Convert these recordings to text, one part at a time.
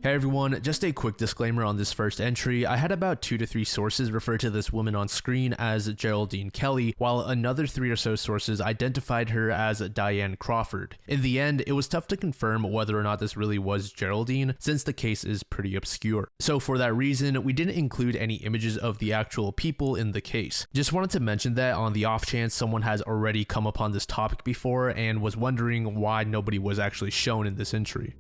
Hey everyone, just a quick disclaimer on this first entry. I had about 2 to 3 sources refer to this woman on screen as Geraldine Kelly, while another 3 or so sources identified her as Diane Crawford. In the end, it was tough to confirm whether or not this really was Geraldine, since the case is pretty obscure. So for that reason, we didn't include any images of the actual people in the case. Just wanted to mention that on the off chance someone has already come upon this topic before and was wondering why nobody was actually shown in this entry.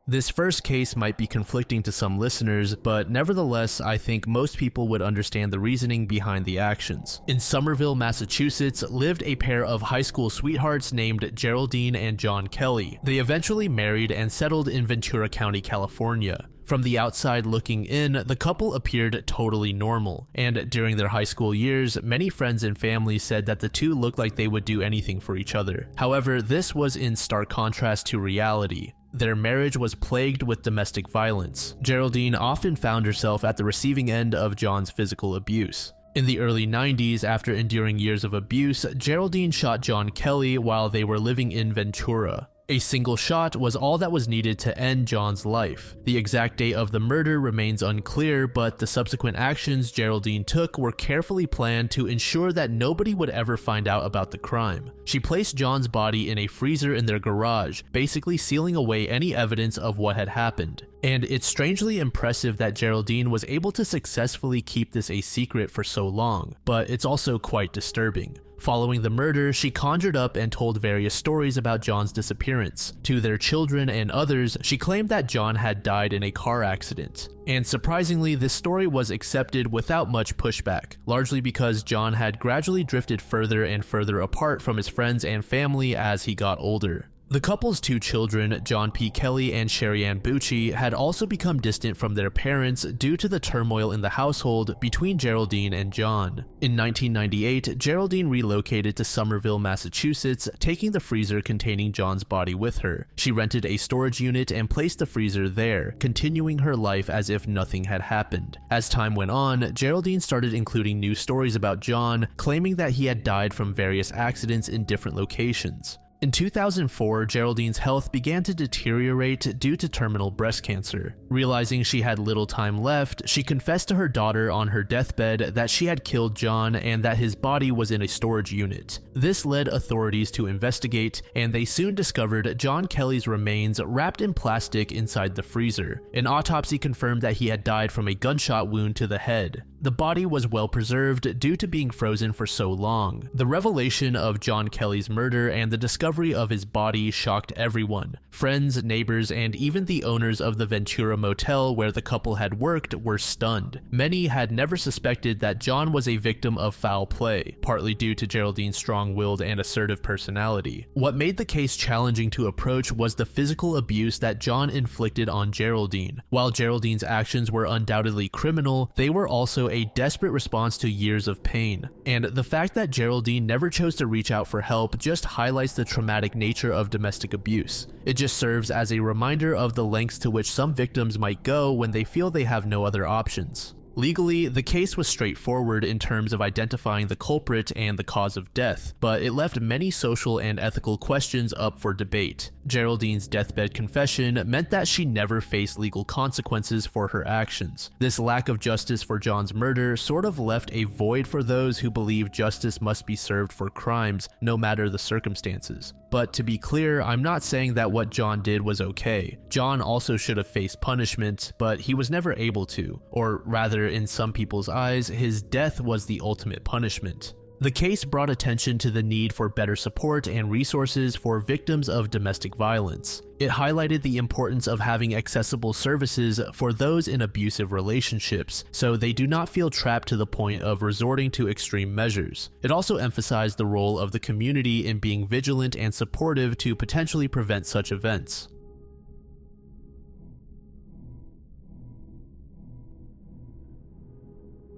This first case might be conflicting to some listeners, but nevertheless, I think most people would understand the reasoning behind the actions. In Somerville, Massachusetts, lived a pair of high school sweethearts named Geraldine and John Kelly. They eventually married and settled in Ventura County, California. From the outside looking in, the couple appeared totally normal, and during their high school years, many friends and family said that the two looked like they would do anything for each other. However, this was in stark contrast to reality. Their marriage was plagued with domestic violence. Geraldine often found herself at the receiving end of John's physical abuse. In the early 90s, after enduring years of abuse, Geraldine shot John Kelly while they were living in Ventura. A single shot was all that was needed to end John's life. The exact date of the murder remains unclear, but the subsequent actions Geraldine took were carefully planned to ensure that nobody would ever find out about the crime. She placed John's body in a freezer in their garage, basically sealing away any evidence of what had happened. And it's strangely impressive that Geraldine was able to successfully keep this a secret for so long, but it's also quite disturbing. Following the murder, she conjured up and told various stories about John's disappearance. To their children and others, she claimed that John had died in a car accident. And surprisingly, this story was accepted without much pushback, largely because John had gradually drifted further and further apart from his friends and family as he got older. The couple's 2 children, John P. Kelly and Sherry Ann Bucci, had also become distant from their parents due to the turmoil in the household between Geraldine and John. In 1998, Geraldine relocated to Somerville, Massachusetts, taking the freezer containing John's body with her. She rented a storage unit and placed the freezer there, continuing her life as if nothing had happened. As time went on, Geraldine started including new stories about John, claiming that he had died from various accidents in different locations. In 2004, Geraldine's health began to deteriorate due to terminal breast cancer. Realizing she had little time left, she confessed to her daughter on her deathbed that she had killed John and that his body was in a storage unit. This led authorities to investigate, and they soon discovered John Kelly's remains wrapped in plastic inside the freezer. An autopsy confirmed that he had died from a gunshot wound to the head. The body was well preserved due to being frozen for so long. The revelation of John Kelly's murder and the discovery of his body shocked everyone. Friends, neighbors, and even the owners of the Ventura motel where the couple had worked were stunned. Many had never suspected that John was a victim of foul play, partly due to Geraldine's strong-willed and assertive personality. What made the case challenging to approach was the physical abuse that John inflicted on Geraldine. While Geraldine's actions were undoubtedly criminal, they were also a desperate response to years of pain. And the fact that Geraldine never chose to reach out for help just highlights the traumatic nature of domestic abuse. It just serves as a reminder of the lengths to which some victims might go when they feel they have no other options. Legally, the case was straightforward in terms of identifying the culprit and the cause of death, but it left many social and ethical questions up for debate. Geraldine's deathbed confession meant that she never faced legal consequences for her actions. This lack of justice for John's murder sort of left a void for those who believe justice must be served for crimes, no matter the circumstances. But to be clear, I'm not saying that what John did was okay. John also should have faced punishment, but he was never able to, or rather, in some people's eyes, his death was the ultimate punishment. The case brought attention to the need for better support and resources for victims of domestic violence. It highlighted the importance of having accessible services for those in abusive relationships, so they do not feel trapped to the point of resorting to extreme measures. It also emphasized the role of the community in being vigilant and supportive to potentially prevent such events.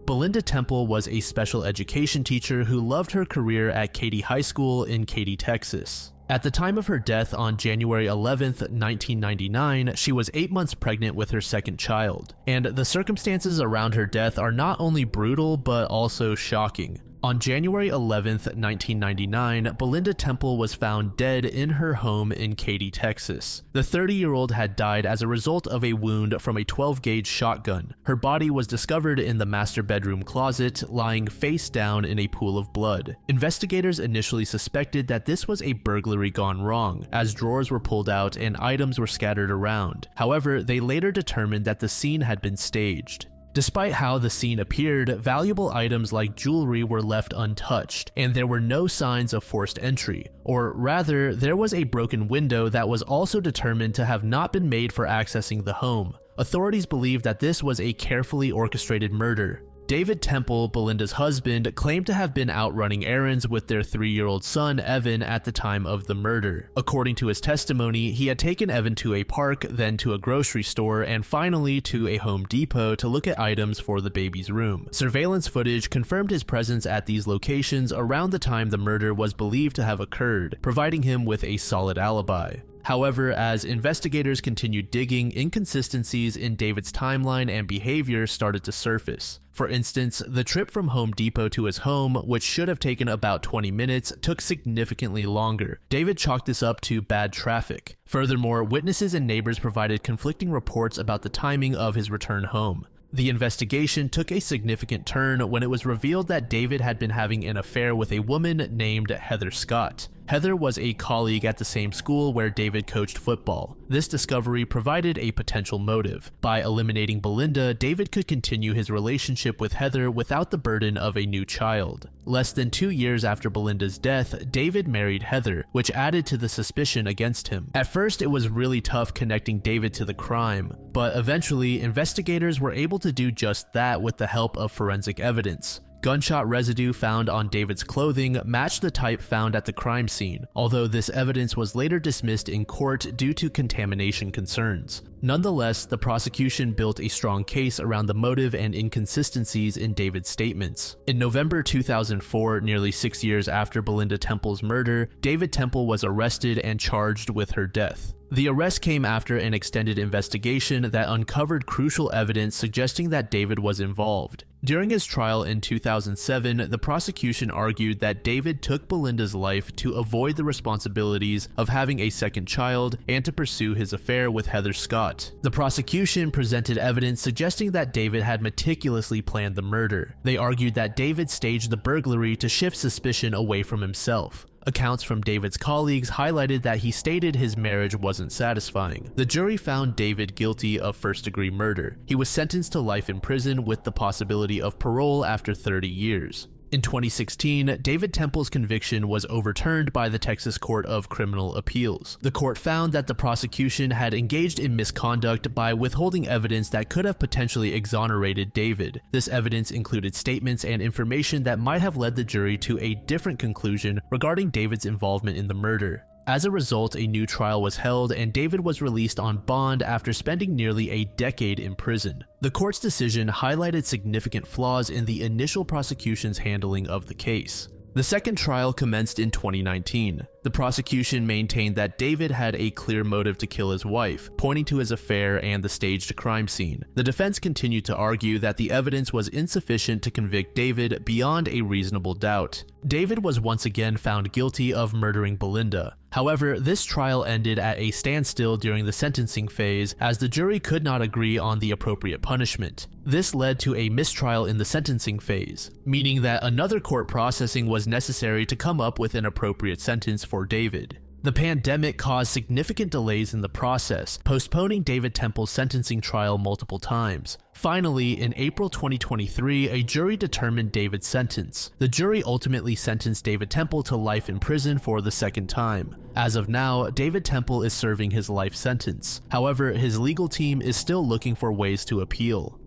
Belinda Temple was a special education teacher who loved her career at Katy High School in Katy, Texas. At the time of her death on January 11th, 1999, she was 8 months pregnant with her second child, and the circumstances around her death are not only brutal but also shocking. On January 11th, 1999, Belinda Temple was found dead in her home in Katy, Texas. The 30-year-old had died as a result of a wound from a 12-gauge shotgun. Her body was discovered in the master bedroom closet, lying face down in a pool of blood. Investigators initially suspected that this was a burglary gone wrong, as drawers were pulled out and items were scattered around. However, they later determined that the scene had been staged. Despite how the scene appeared, valuable items like jewelry were left untouched, and there were no signs of forced entry, or rather, there was a broken window that was also determined to have not been made for accessing the home. Authorities believe that this was a carefully orchestrated murder. David Temple, Belinda's husband, claimed to have been out running errands with their 3-year-old son, Evan, at the time of the murder. According to his testimony, he had taken Evan to a park, then to a grocery store, and finally to a Home Depot to look at items for the baby's room. Surveillance footage confirmed his presence at these locations around the time the murder was believed to have occurred, providing him with a solid alibi. However, as investigators continued digging, inconsistencies in David's timeline and behavior started to surface. For instance, the trip from Home Depot to his home, which should have taken about 20 minutes, took significantly longer. David chalked this up to bad traffic. Furthermore, witnesses and neighbors provided conflicting reports about the timing of his return home. The investigation took a significant turn when it was revealed that David had been having an affair with a woman named Heather Scott. Heather was a colleague at the same school where David coached football. This discovery provided a potential motive. By eliminating Belinda, David could continue his relationship with Heather without the burden of a new child. Less than 2 years after Belinda's death, David married Heather, which added to the suspicion against him. At first, it was really tough connecting David to the crime, but eventually, investigators were able to do just that with the help of forensic evidence. Gunshot residue found on David's clothing matched the type found at the crime scene, although this evidence was later dismissed in court due to contamination concerns. Nonetheless, the prosecution built a strong case around the motive and inconsistencies in David's statements. In November 2004, nearly 6 years after Belinda Temple's murder, David Temple was arrested and charged with her death. The arrest came after an extended investigation that uncovered crucial evidence suggesting that David was involved. During his trial in 2007, the prosecution argued that David took Belinda's life to avoid the responsibilities of having a second child and to pursue his affair with Heather Scott. The prosecution presented evidence suggesting that David had meticulously planned the murder. They argued that David staged the burglary to shift suspicion away from himself. Accounts from David's colleagues highlighted that he stated his marriage wasn't satisfying. The jury found David guilty of first-degree murder. He was sentenced to life in prison with the possibility of parole after 30 years. In 2016, David Temple's conviction was overturned by the Texas Court of Criminal Appeals. The court found that the prosecution had engaged in misconduct by withholding evidence that could have potentially exonerated David. This evidence included statements and information that might have led the jury to a different conclusion regarding David's involvement in the murder. As a result, a new trial was held and David was released on bond after spending nearly a decade in prison. The court's decision highlighted significant flaws in the initial prosecution's handling of the case. The second trial commenced in 2019. The prosecution maintained that David had a clear motive to kill his wife, pointing to his affair and the staged crime scene. The defense continued to argue that the evidence was insufficient to convict David beyond a reasonable doubt. David was once again found guilty of murdering Belinda. However, this trial ended at a standstill during the sentencing phase as the jury could not agree on the appropriate punishment. This led to a mistrial in the sentencing phase, meaning that another court processing was necessary to come up with an appropriate sentence for David. The pandemic caused significant delays in the process, postponing David Temple's sentencing trial multiple times. Finally, in April 2023, a jury determined David's sentence. The jury ultimately sentenced David Temple to life in prison for the second time. As of now, David Temple is serving his life sentence. However, his legal team is still looking for ways to appeal.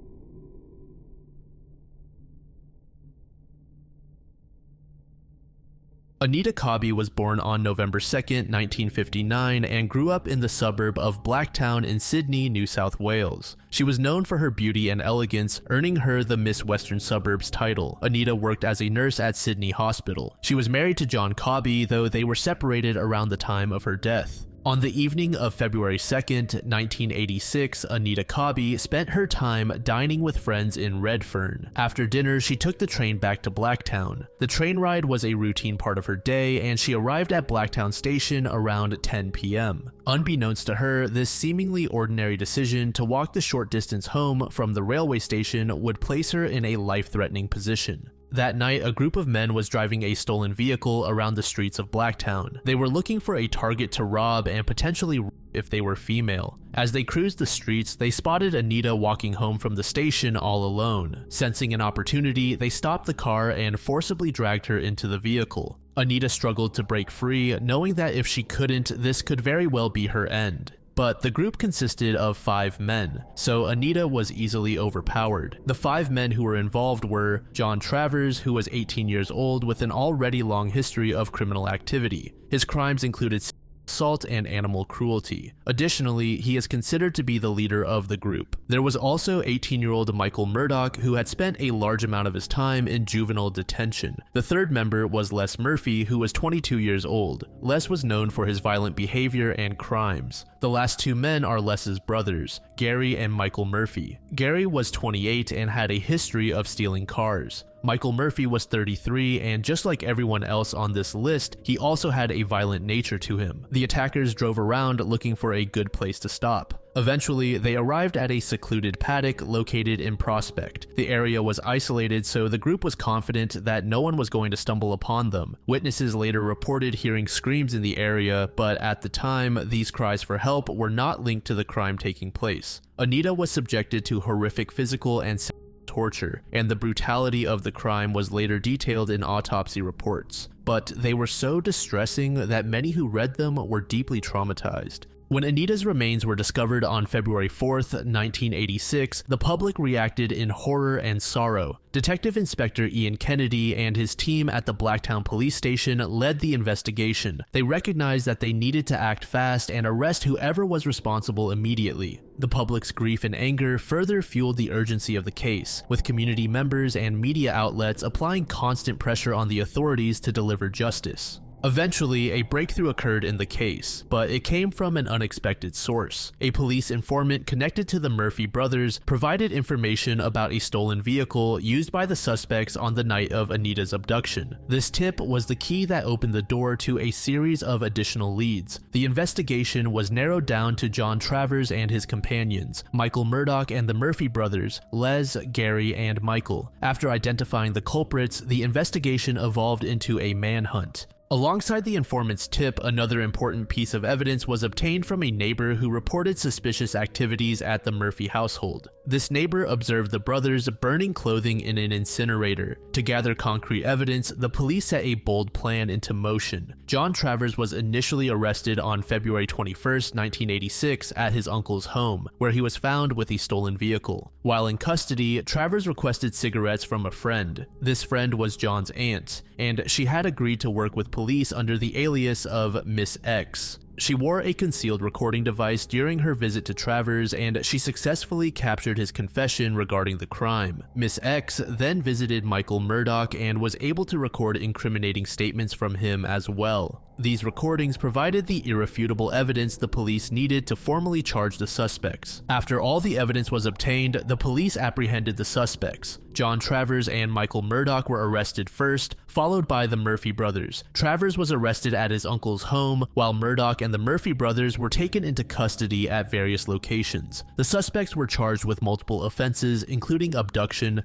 Anita Cobby was born on November 2, 1959, and grew up in the suburb of Blacktown in Sydney, New South Wales. She was known for her beauty and elegance, earning her the Miss Western Suburbs title. Anita worked as a nurse at Sydney Hospital. She was married to John Cobby, though they were separated around the time of her death. On the evening of February 2, 1986, Anita Cobby spent her time dining with friends in Redfern. After dinner, she took the train back to Blacktown. The train ride was a routine part of her day, and she arrived at Blacktown Station around 10 p.m. Unbeknownst to her, this seemingly ordinary decision to walk the short distance home from the railway station would place her in a life-threatening position. That night, a group of men was driving a stolen vehicle around the streets of Blacktown. They were looking for a target to rob and potentially rape if they were female. As they cruised the streets, they spotted Anita walking home from the station all alone. Sensing an opportunity, they stopped the car and forcibly dragged her into the vehicle. Anita struggled to break free, knowing that if she couldn't, this could very well be her end. But the group consisted of 5 men, so Anita was easily overpowered. The 5 men who were involved were John Travers, who was 18 years old with an already long history of criminal activity. His crimes included assault and animal cruelty. Additionally, he is considered to be the leader of the group. There was also 18-year-old Michael Murdoch, who had spent a large amount of his time in juvenile detention. The third member was Les Murphy, who was 22 years old. Les was known for his violent behavior and crimes. The last 2 men are Les's brothers, Gary and Michael Murphy. Gary was 28 and had a history of stealing cars. Michael Murphy was 33, and just like everyone else on this list, he also had a violent nature to him. The attackers drove around looking for a good place to stop. Eventually, they arrived at a secluded paddock located in Prospect. The area was isolated, so the group was confident that no one was going to stumble upon them. Witnesses later reported hearing screams in the area, but at the time, these cries for help were not linked to the crime taking place. Anita was subjected to horrific physical and torture, and the brutality of the crime was later detailed in autopsy reports. But they were so distressing that many who read them were deeply traumatized. When Anita's remains were discovered on February 4th, 1986, the public reacted in horror and sorrow. Detective Inspector Ian Kennedy and his team at the Blacktown police station led the investigation. They recognized that they needed to act fast and arrest whoever was responsible immediately. The public's grief and anger further fueled the urgency of the case, with community members and media outlets applying constant pressure on the authorities to deliver justice. Eventually, a breakthrough occurred in the case, but it came from an unexpected source. A police informant connected to the Murphy brothers provided information about a stolen vehicle used by the suspects on the night of Anita's abduction. This tip was the key that opened the door to a series of additional leads. The investigation was narrowed down to John Travers and his companions, Michael Murdoch and the Murphy brothers, Les, Gary, and Michael. After identifying the culprits, the investigation evolved into a manhunt. Alongside the informant's tip, another important piece of evidence was obtained from a neighbor who reported suspicious activities at the Murphy household. This neighbor observed the brothers burning clothing in an incinerator. To gather concrete evidence, the police set a bold plan into motion. John Travers was initially arrested on February 21, 1986 at his uncle's home, where he was found with a stolen vehicle. While in custody, Travers requested cigarettes from a friend. This friend was John's aunt, and she had agreed to work with police under the alias of Miss X. She wore a concealed recording device during her visit to Travers, and she successfully captured his confession regarding the crime. Miss X then visited Michael Murdoch and was able to record incriminating statements from him as well. These recordings provided the irrefutable evidence the police needed to formally charge the suspects. After all the evidence was obtained, the police apprehended the suspects. John Travers and Michael Murdoch were arrested first, followed by the Murphy brothers. Travers was arrested at his uncle's home, while Murdoch and the Murphy brothers were taken into custody at various locations. The suspects were charged with multiple offenses, including abduction,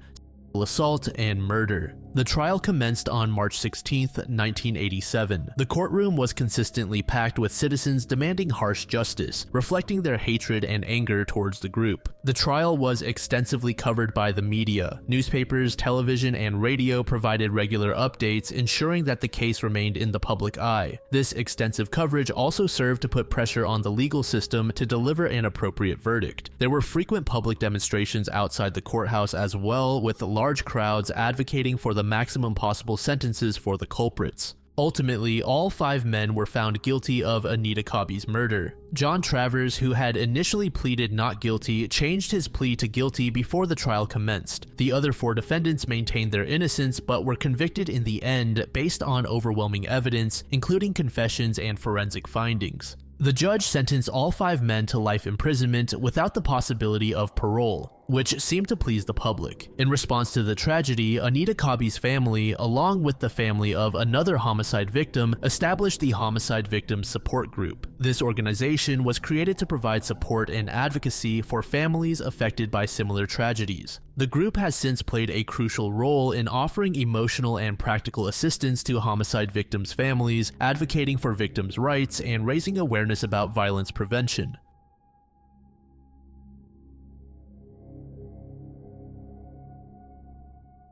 assault, and murder. The trial commenced on March 16, 1987. The courtroom was consistently packed with citizens demanding harsh justice, reflecting their hatred and anger towards the group. The trial was extensively covered by the media. Newspapers, television, and radio provided regular updates, ensuring that the case remained in the public eye. This extensive coverage also served to put pressure on the legal system to deliver an appropriate verdict. There were frequent public demonstrations outside the courthouse as well, with large crowds advocating for the maximum possible sentences for the culprits. Ultimately, all 5 men were found guilty of Anita Cobby's murder. John Travers, who had initially pleaded not guilty, changed his plea to guilty before the trial commenced. The other 4 defendants maintained their innocence but were convicted in the end based on overwhelming evidence, including confessions and forensic findings. The judge sentenced all 5 men to life imprisonment without the possibility of parole, which seemed to please the public. In response to the tragedy, Anita Cobby's family, along with the family of another homicide victim, established the Homicide Victims Support Group. This organization was created to provide support and advocacy for families affected by similar tragedies. The group has since played a crucial role in offering emotional and practical assistance to homicide victims' families, advocating for victims' rights, and raising awareness about violence prevention.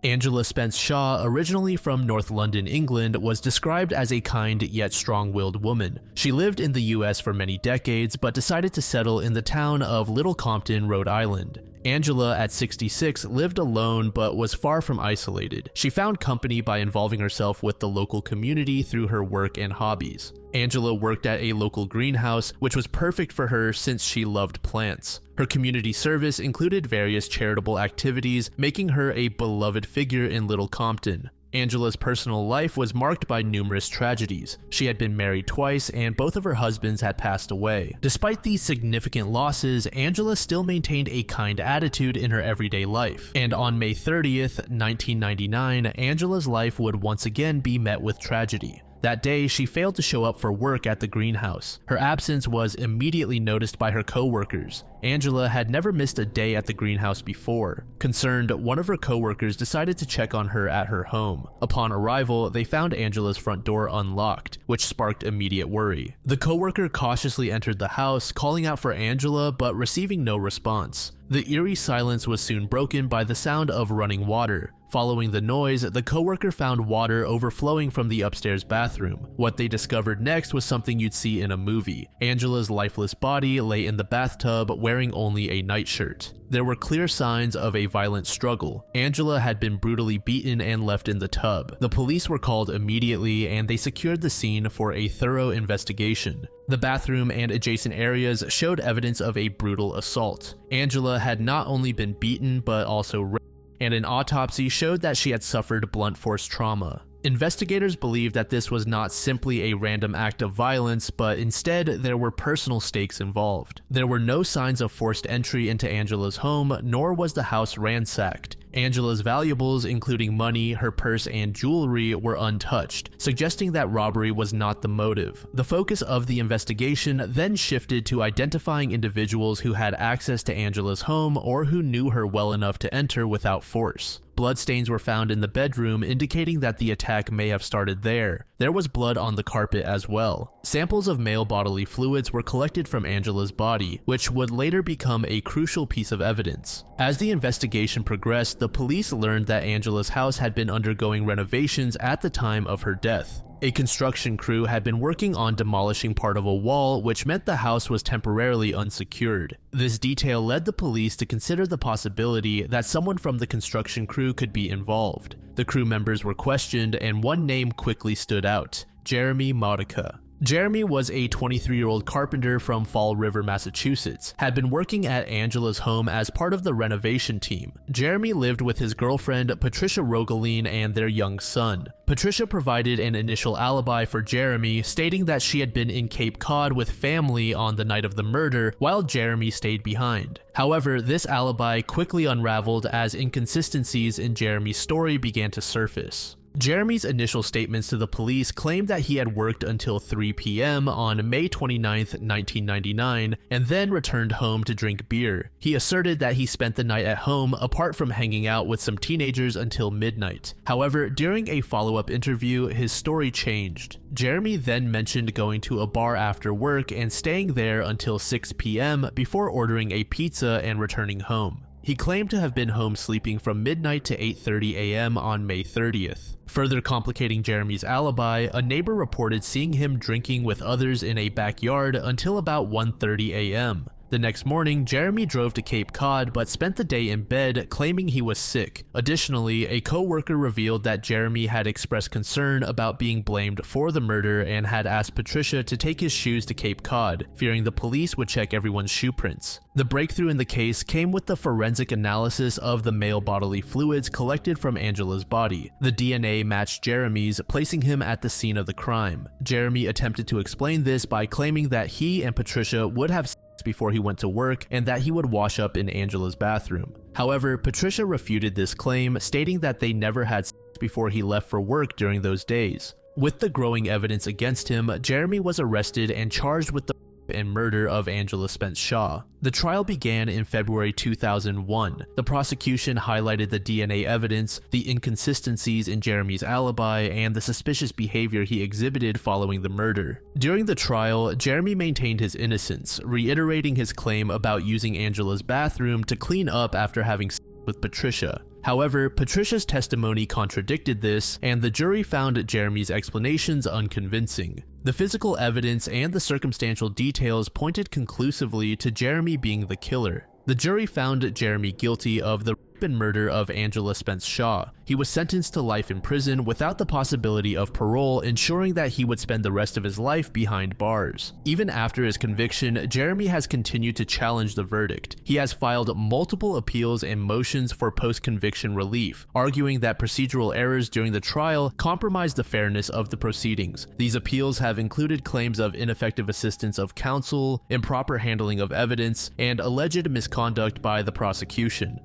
Angela Spence Shaw, originally from North London, England, was described as a kind yet strong-willed woman. She lived in the US for many decades, but decided to settle in the town of Little Compton, Rhode Island. Angela, at 66, lived alone but was far from isolated. She found company by involving herself with the local community through her work and hobbies. Angela worked at a local greenhouse, which was perfect for her since she loved plants. Her community service included various charitable activities, making her a beloved figure in Little Compton. Angela's personal life was marked by numerous tragedies. She had been married twice, and both of her husbands had passed away. Despite these significant losses, Angela still maintained a kind attitude in her everyday life. And on May 30th, 1999, Angela's life would once again be met with tragedy. That day, she failed to show up for work at the greenhouse. Her absence was immediately noticed by her co-workers. Angela had never missed a day at the greenhouse before. Concerned, one of her co-workers decided to check on her at her home. Upon arrival, they found Angela's front door unlocked, which sparked immediate worry. The co-worker cautiously entered the house, calling out for Angela, but receiving no response. The eerie silence was soon broken by the sound of running water. Following the noise, the coworker found water overflowing from the upstairs bathroom. What they discovered next was something you'd see in a movie. Angela's lifeless body lay in the bathtub, wearing only a nightshirt. There were clear signs of a violent struggle. Angela had been brutally beaten and left in the tub. The police were called immediately, and they secured the scene for a thorough investigation. The bathroom and adjacent areas showed evidence of a brutal assault. Angela had not only been beaten, but also raped, and an autopsy showed that she had suffered blunt force trauma. Investigators believed that this was not simply a random act of violence, but instead there were personal stakes involved. There were no signs of forced entry into Angela's home, nor was the house ransacked. Angela's valuables, including money, her purse, and jewelry, were untouched, suggesting that robbery was not the motive. The focus of the investigation then shifted to identifying individuals who had access to Angela's home or who knew her well enough to enter without force. Bloodstains were found in the bedroom, indicating that the attack may have started there. There was blood on the carpet as well. Samples of male bodily fluids were collected from Angela's body, which would later become a crucial piece of evidence. As the investigation progressed, the police learned that Angela's house had been undergoing renovations at the time of her death. A construction crew had been working on demolishing part of a wall, which meant the house was temporarily unsecured. This detail led the police to consider the possibility that someone from the construction crew could be involved. The crew members were questioned, and one name quickly stood out: Jeremy Modica. Jeremy was a 23-year-old carpenter from Fall River, Massachusetts, had been working at Angela's home as part of the renovation team. Jeremy lived with his girlfriend, Patricia Rogaline, and their young son. Patricia provided an initial alibi for Jeremy, stating that she had been in Cape Cod with family on the night of the murder, while Jeremy stayed behind. However, this alibi quickly unraveled as inconsistencies in Jeremy's story began to surface. Jeremy's initial statements to the police claimed that he had worked until 3 p.m. on May 29, 1999, and then returned home to drink beer. He asserted that he spent the night at home apart from hanging out with some teenagers until midnight. However, during a follow-up interview, his story changed. Jeremy then mentioned going to a bar after work and staying there until 6 p.m. before ordering a pizza and returning home. He claimed to have been home sleeping from midnight to 8:30 a.m. on May 30th. Further complicating Jeremy's alibi, a neighbor reported seeing him drinking with others in a backyard until about 1:30 a.m. The next morning, Jeremy drove to Cape Cod but spent the day in bed claiming he was sick. Additionally, a co-worker revealed that Jeremy had expressed concern about being blamed for the murder and had asked Patricia to take his shoes to Cape Cod, fearing the police would check everyone's shoe prints. The breakthrough in the case came with the forensic analysis of the male bodily fluids collected from Angela's body. The DNA matched Jeremy's, placing him at the scene of the crime. Jeremy attempted to explain this by claiming that he and Patricia would have sex before he went to work and that he would wash up in Angela's bathroom. However, Patricia refuted this claim, stating that they never had sex before he left for work during those days. With the growing evidence against him, Jeremy was arrested and charged with the and murder of Angela Spence Shaw. The trial began in February 2001. The prosecution highlighted the DNA evidence, the inconsistencies in Jeremy's alibi, and the suspicious behavior he exhibited following the murder. During the trial, Jeremy maintained his innocence, reiterating his claim about using Angela's bathroom to clean up after having sex with Patricia. However, Patricia's testimony contradicted this, and the jury found Jeremy's explanations unconvincing. The physical evidence and the circumstantial details pointed conclusively to Jeremy being the killer. The jury found Jeremy guilty of the rape and murder of Angela Spence Shaw. He was sentenced to life in prison without the possibility of parole, ensuring that he would spend the rest of his life behind bars. Even after his conviction, Jeremy has continued to challenge the verdict. He has filed multiple appeals and motions for post-conviction relief, arguing that procedural errors during the trial compromised the fairness of the proceedings. These appeals have included claims of ineffective assistance of counsel, improper handling of evidence, and alleged misconduct by the prosecution.